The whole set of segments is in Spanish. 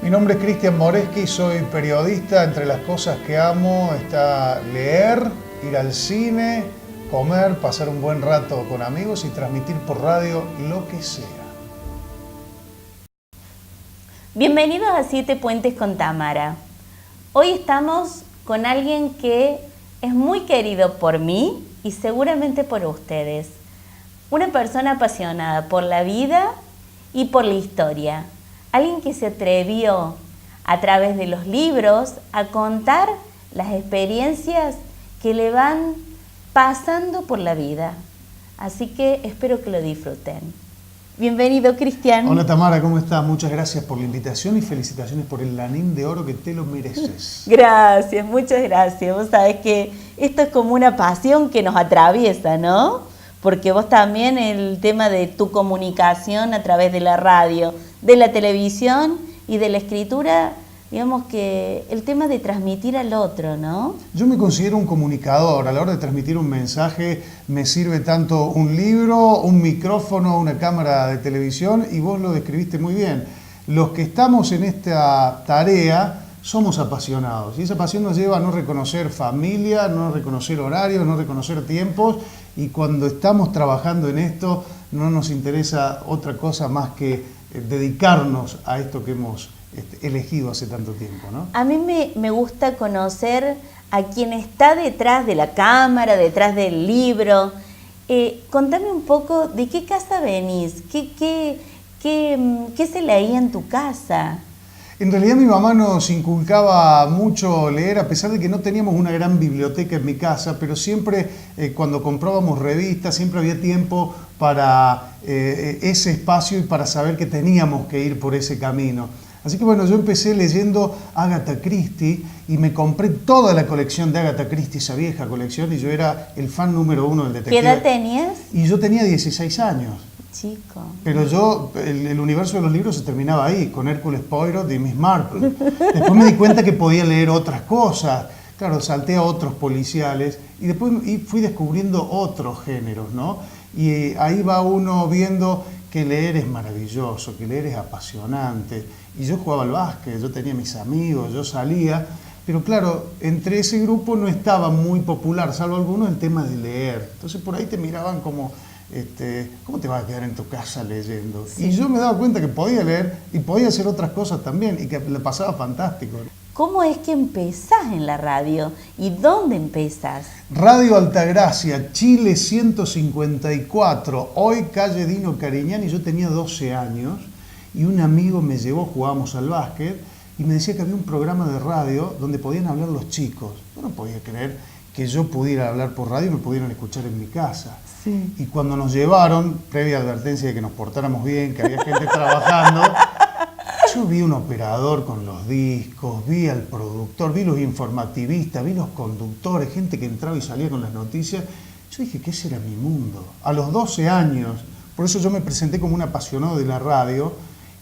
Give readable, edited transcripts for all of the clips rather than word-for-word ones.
Mi nombre es Cristian Moreschi, soy periodista. Entre las cosas que amo está leer, ir al cine, comer, pasar un buen rato con amigos y transmitir por radio lo que sea. Bienvenidos a Siete Puentes con Tamara. Hoy estamos con alguien que es muy querido por mí y seguramente por ustedes. Una persona apasionada por la vida y por la historia. Alguien que se atrevió a través de los libros a contar las experiencias que le van pasando por la vida. Así que espero que lo disfruten. Bienvenido, Cristian. Hola, Tamara, ¿cómo estás? Muchas gracias por la invitación y felicitaciones por el Lanín de Oro, que te lo mereces. Gracias, muchas gracias. Vos sabés que esto es como una pasión que nos atraviesa, ¿no? Porque vos también el tema de tu comunicación a través de la radio, de la televisión y de la escritura, digamos que el tema de transmitir al otro, ¿no? Yo me considero un comunicador. A la hora de transmitir un mensaje me sirve tanto un libro, un micrófono, una cámara de televisión, y vos lo describiste muy bien. Los que estamos en esta tarea somos apasionados y esa pasión nos lleva a no reconocer familia, no reconocer horarios, no reconocer tiempos, y cuando estamos trabajando en esto no nos interesa otra cosa más que dedicarnos a esto que hemos elegido hace tanto tiempo, ¿no? A mí me gusta conocer a quien está detrás de la cámara, detrás del libro. Contame un poco de qué casa venís, qué se leía en tu casa. En realidad mi mamá nos inculcaba mucho leer, a pesar de que no teníamos una gran biblioteca en mi casa, pero siempre cuando comprábamos revistas, siempre había tiempo para ese espacio y para saber que teníamos que ir por ese camino. Así que bueno, yo empecé leyendo Agatha Christie y me compré toda la colección de Agatha Christie, esa vieja colección, y yo era el fan número uno del detective. ¿Qué edad tenías? Y yo tenía 16 años. Chico. Pero yo, el universo de los libros se terminaba ahí, con Hércules Poirot y Miss Marple. Después me di cuenta que podía leer otras cosas. Claro, salté a otros policiales y después fui descubriendo otros géneros, ¿no? Y ahí va uno viendo que leer es maravilloso, que leer es apasionante. Y yo jugaba al básquet, yo tenía mis amigos, yo salía. Pero claro, entre ese grupo no estaba muy popular, salvo algunos, el tema de leer. Entonces por ahí te miraban como... ¿cómo te vas a quedar en tu casa leyendo? Sí. Y yo me daba cuenta que podía leer y podía hacer otras cosas también y que le pasaba fantástico. ¿Cómo es que empezás en la radio? ¿Y dónde empezás? Radio Altagracia, Chile 154, hoy calle Dino Cariñán, y yo tenía 12 años y un amigo me llevó, jugábamos al básquet, y me decía que había un programa de radio donde podían hablar los chicos. Yo no podía creer que yo pudiera hablar por radio y me pudieran escuchar en mi casa. Sí. Y cuando nos llevaron, previa advertencia de que nos portáramos bien, que había gente trabajando, yo vi un operador con los discos, vi al productor, vi los informativistas, vi los conductores, gente que entraba y salía con las noticias. Yo dije que ese era mi mundo. A los 12 años, por eso yo me presenté como un apasionado de la radio,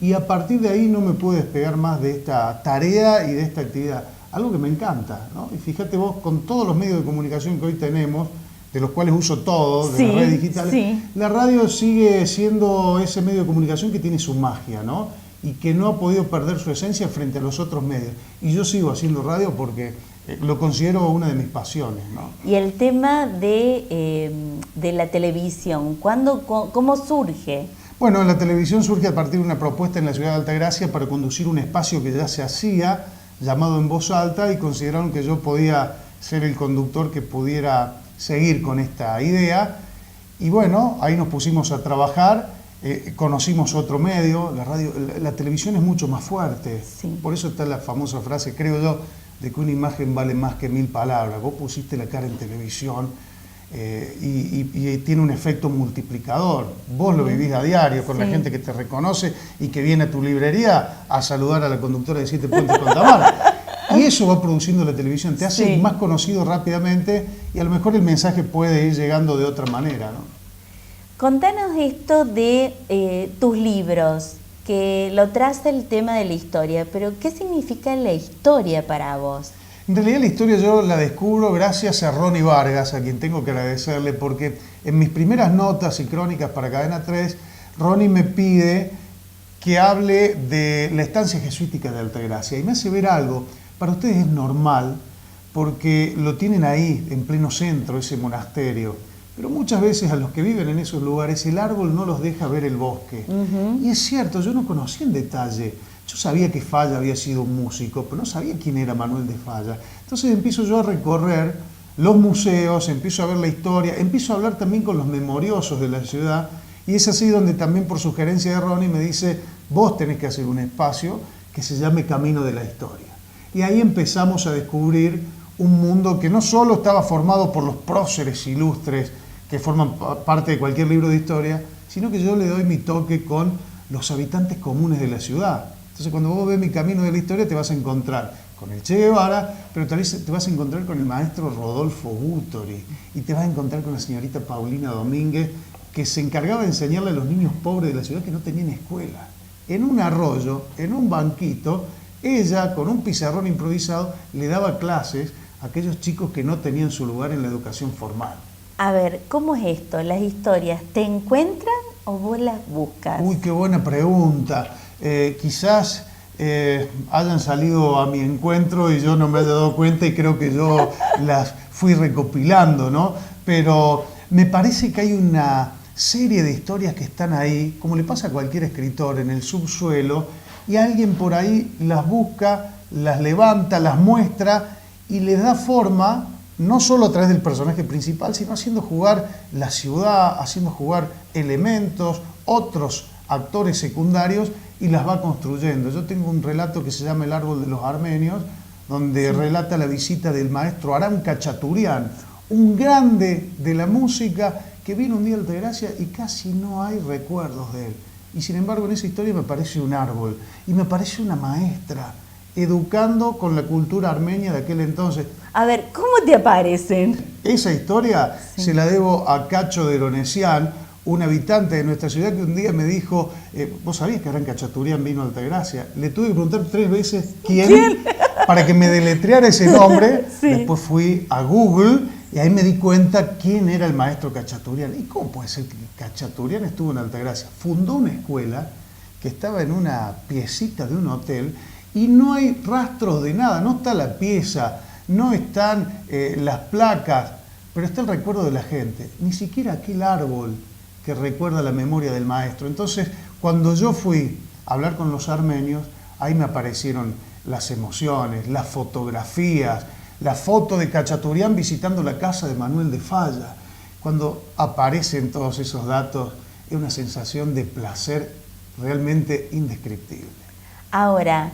y a partir de ahí no me pude despegar más de esta tarea y de esta actividad. Algo que me encanta, ¿no? Y fíjate vos, con todos los medios de comunicación que hoy tenemos, de los cuales uso todo, de las redes digitales, sí. La radio sigue siendo ese medio de comunicación que tiene su magia, ¿no? Y que no ha podido perder su esencia frente a los otros medios. Y yo sigo haciendo radio porque lo considero una de mis pasiones, ¿no? Y el tema de la televisión, ¿cómo surge? Bueno, la televisión surge a partir de una propuesta en la ciudad de Altagracia para conducir un espacio que ya se hacía, llamado En Voz Alta, y consideraron que yo podía ser el conductor que pudiera seguir con esta idea. Y bueno, ahí nos pusimos a trabajar, conocimos otro medio, la radio, la televisión es mucho más fuerte. Sí. Por eso está la famosa frase, creo yo, de que una imagen vale más que 1000 palabras. Vos pusiste la cara en televisión y tiene un efecto multiplicador. Vos lo vivís a diario con la gente que te reconoce y que viene a tu librería a saludar a la conductora de Siete Puentes con Tamara. Y eso va produciendo la televisión, te hace más conocido rápidamente y a lo mejor el mensaje puede ir llegando de otra manera, ¿no? Contanos esto de tus libros, que lo traza el tema de la historia, pero ¿qué significa la historia para vos? En realidad la historia yo la descubro gracias a Ronnie Vargas, a quien tengo que agradecerle, porque en mis primeras notas y crónicas para Cadena 3, Ronnie me pide que hable de la estancia jesuítica de Altagracia. Y me hace ver algo, para ustedes es normal, porque lo tienen ahí, en pleno centro, ese monasterio. Pero muchas veces a los que viven en esos lugares el árbol no los deja ver el bosque. Y es cierto, yo no conocía en detalle. Yo sabía que Falla había sido un músico, pero no sabía quién era Manuel de Falla. Entonces empiezo yo a recorrer los museos, empiezo a ver la historia, empiezo a hablar también con los memoriosos de la ciudad, y es así donde también por sugerencia de Ronnie me dice, vos tenés que hacer un espacio que se llame Camino de la Historia. Y ahí empezamos a descubrir un mundo que no solo estaba formado por los próceres ilustres que forman parte de cualquier libro de historia, sino que yo le doy mi toque con los habitantes comunes de la ciudad. Entonces cuando vos ves mi Camino de la Historia te vas a encontrar con el Che Guevara, pero tal vez te vas a encontrar con el maestro Rodolfo Bútori y te vas a encontrar con la señorita Paulina Domínguez, que se encargaba de enseñarle a los niños pobres de la ciudad que no tenían escuela. En un arroyo, en un banquito, ella con un pizarrón improvisado le daba clases a aquellos chicos que no tenían su lugar en la educación formal. A ver, ¿cómo es esto? ¿Las historias te encuentran o vos las buscas? Uy, qué buena pregunta. Quizás hayan salido a mi encuentro y yo no me haya dado cuenta y creo que yo las fui recopilando, ¿no? Pero me parece que hay una serie de historias que están ahí, como le pasa a cualquier escritor, en el subsuelo, y alguien por ahí las busca, las levanta, las muestra y les da forma, no solo a través del personaje principal, sino haciendo jugar la ciudad, haciendo jugar elementos, otros actores secundarios, y las va construyendo. Yo tengo un relato que se llama El árbol de los armenios, donde relata la visita del maestro Aram Khachaturian, un grande de la música que vino un día a Altagracia y casi no hay recuerdos de él. Y sin embargo en esa historia me aparece un árbol y me aparece una maestra educando con la cultura armenia de aquel entonces. A ver, ¿cómo te aparecen? Esa historia se la debo a Cacho de Ronesian, un habitante de nuestra ciudad que un día me dijo, ¿vos sabías que Aram Khachaturian vino a Altagracia? Le tuve que preguntar 3 veces quién para que me deletreara ese nombre. Sí. Después fui a Google y ahí me di cuenta quién era el maestro Khachaturian. ¿Y cómo puede ser que Khachaturian estuvo en Altagracia? Fundó una escuela que estaba en una piecita de un hotel y no hay rastros de nada, no está la pieza, no están las placas, pero está el recuerdo de la gente, ni siquiera aquel árbol que recuerda la memoria del maestro. Entonces, cuando yo fui a hablar con los armenios, ahí me aparecieron las emociones, las fotografías, la foto de Khachaturian visitando la casa de Manuel de Falla. Cuando aparecen todos esos datos, es una sensación de placer realmente indescriptible. Ahora,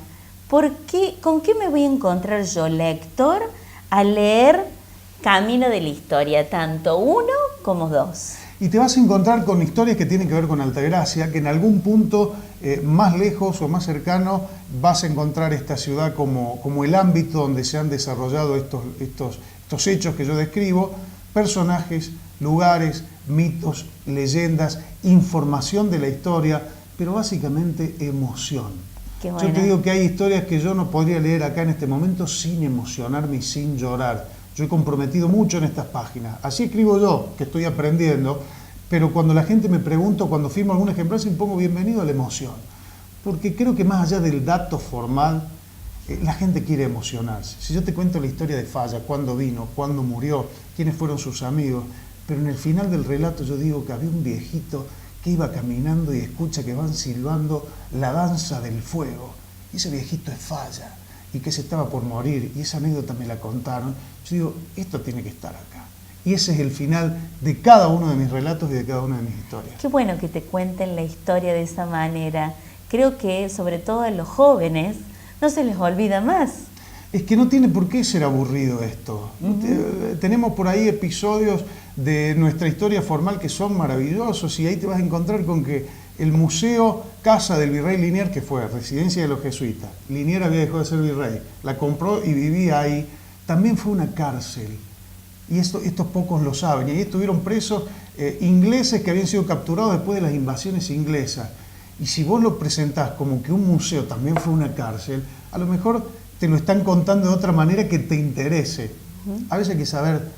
¿con qué me voy a encontrar yo, lector, al leer Camino de la Historia, tanto 1 como 2? Y te vas a encontrar con historias que tienen que ver con Altagracia, que en algún punto más lejos o más cercano vas a encontrar esta ciudad como el ámbito donde se han desarrollado estos hechos que yo describo, personajes, lugares, mitos, leyendas, información de la historia, pero básicamente emoción. Qué bueno. Yo te digo que hay historias que yo no podría leer acá en este momento sin emocionarme y sin llorar. Yo he comprometido mucho en estas páginas. Así escribo yo, que estoy aprendiendo, pero cuando la gente me pregunta, cuando firmo algún ejemplar, siempre pongo bienvenido a la emoción. Porque creo que más allá del dato formal, la gente quiere emocionarse. Si yo te cuento la historia de Falla, cuándo vino, cuándo murió, quiénes fueron sus amigos, pero en el final del relato yo digo que había un viejito que iba caminando y escucha que van silbando la danza del fuego. Y ese viejito es Falla, y que se estaba por morir, y esa anécdota me la contaron. Yo digo, esto tiene que estar acá. Y ese es el final de cada uno de mis relatos y de cada una de mis historias. Qué bueno que te cuenten la historia de esa manera. Creo que sobre todo a los jóvenes no se les olvida más. Es que no tiene por qué ser aburrido esto. Tenemos por ahí episodios de nuestra historia formal que son maravillosos, y ahí te vas a encontrar con que el museo Casa del Virrey Liniers, que fue residencia de los jesuitas, Liniers había dejado de ser virrey, la compró y vivía ahí, también fue una cárcel. Y estos pocos lo saben. Y ahí estuvieron presos ingleses que habían sido capturados después de las invasiones inglesas. Y si vos lo presentás como que un museo también fue una cárcel, a lo mejor te lo están contando de otra manera que te interese. A veces hay que saber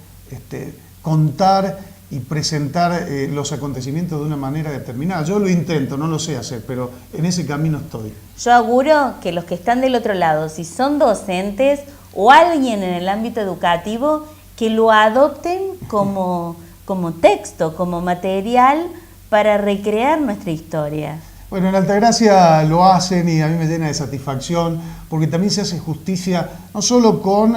contar y presentar los acontecimientos de una manera determinada. Yo lo intento, no lo sé hacer, pero en ese camino estoy. Yo auguro que los que están del otro lado, si son docentes o alguien en el ámbito educativo, que lo adopten como texto, como material para recrear nuestra historia. Bueno, en Altagracia lo hacen y a mí me llena de satisfacción porque también se hace justicia no solo con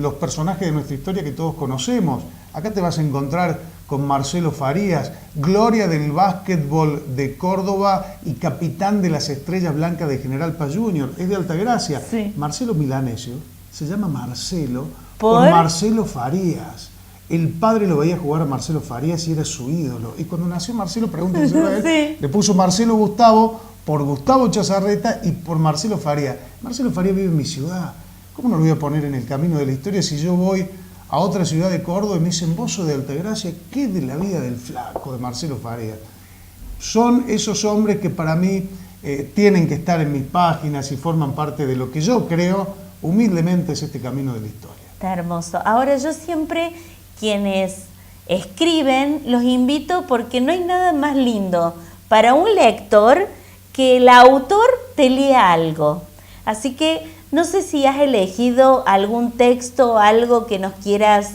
los personajes de nuestra historia que todos conocemos. Acá te vas a encontrar con Marcelo Farías, gloria del básquetbol de Córdoba y capitán de las Estrellas Blancas de General Paz Junior. Es de Altagracia. Sí. Marcelo Milanesio se llama Marcelo por Marcelo Farías. El padre lo veía jugar a Marcelo Farías y era su ídolo. Y cuando nació Marcelo, pregúntenselo a él, sí, le puso Marcelo Gustavo por Gustavo Chazarreta y por Marcelo Farías. Marcelo Farías vive en mi ciudad. ¿Cómo no lo voy a poner en el camino de la historia si yo voy a otra ciudad de Córdoba y me dicen, vos sos de Altagracia? ¿Qué de la vida del flaco, de Marcelo Farías? Son esos hombres que para mí tienen que estar en mis páginas y forman parte de lo que yo creo, humildemente, es este camino de la historia. Está hermoso. Ahora yo siempre, quienes escriben, los invito porque no hay nada más lindo para un lector que el autor te lea algo. Así que no sé si has elegido algún texto o algo que nos quieras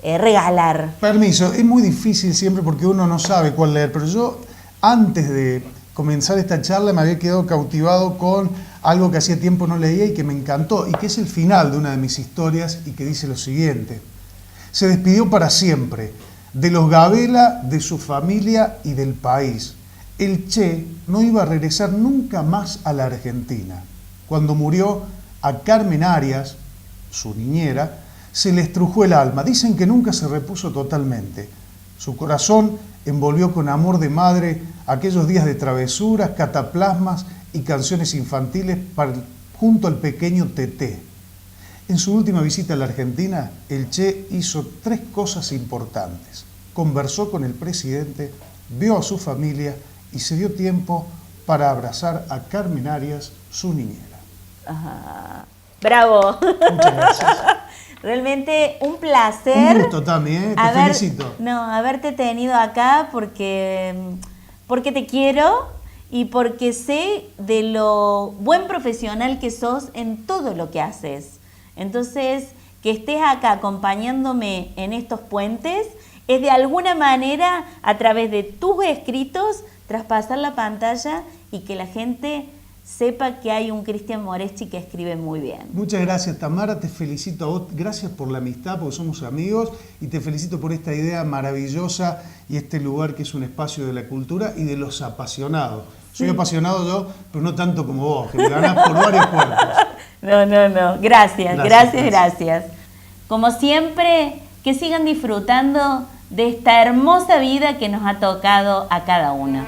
regalar. Permiso, es muy difícil siempre porque uno no sabe cuál leer, pero yo antes de comenzar esta charla me había quedado cautivado con algo que hacía tiempo no leía y que me encantó, y que es el final de una de mis historias y que dice lo siguiente. Se despidió para siempre de los Gabela, de su familia y del país. El Che no iba a regresar nunca más a la Argentina. Cuando murió, a Carmen Arias, su niñera, se le estrujó el alma. Dicen que nunca se repuso totalmente. Su corazón envolvió con amor de madre aquellos días de travesuras, cataplasmas y canciones infantiles junto al pequeño Teté. En su última visita a la Argentina, el Che hizo 3 cosas importantes. Conversó con el presidente, vio a su familia y se dio tiempo para abrazar a Carmen Arias, su niñera. Ajá. ¡Bravo! Muchas gracias. Realmente un placer. Un gusto también, te felicito. No, haberte tenido acá porque te quiero y porque sé de lo buen profesional que sos en todo lo que haces. Entonces, que estés acá acompañándome en estos puentes es de alguna manera, a través de tus escritos, traspasar la pantalla y que la gente sepa que hay un Cristian Moreschi que escribe muy bien. Muchas gracias, Tamara, te felicito a vos, gracias por la amistad, porque somos amigos, y te felicito por esta idea maravillosa y este lugar que es un espacio de la cultura y de los apasionados. Soy apasionado yo, pero no tanto como vos, que me ganás por varios cuerpos. No. Gracias. Como siempre, que sigan disfrutando de esta hermosa vida que nos ha tocado a cada uno.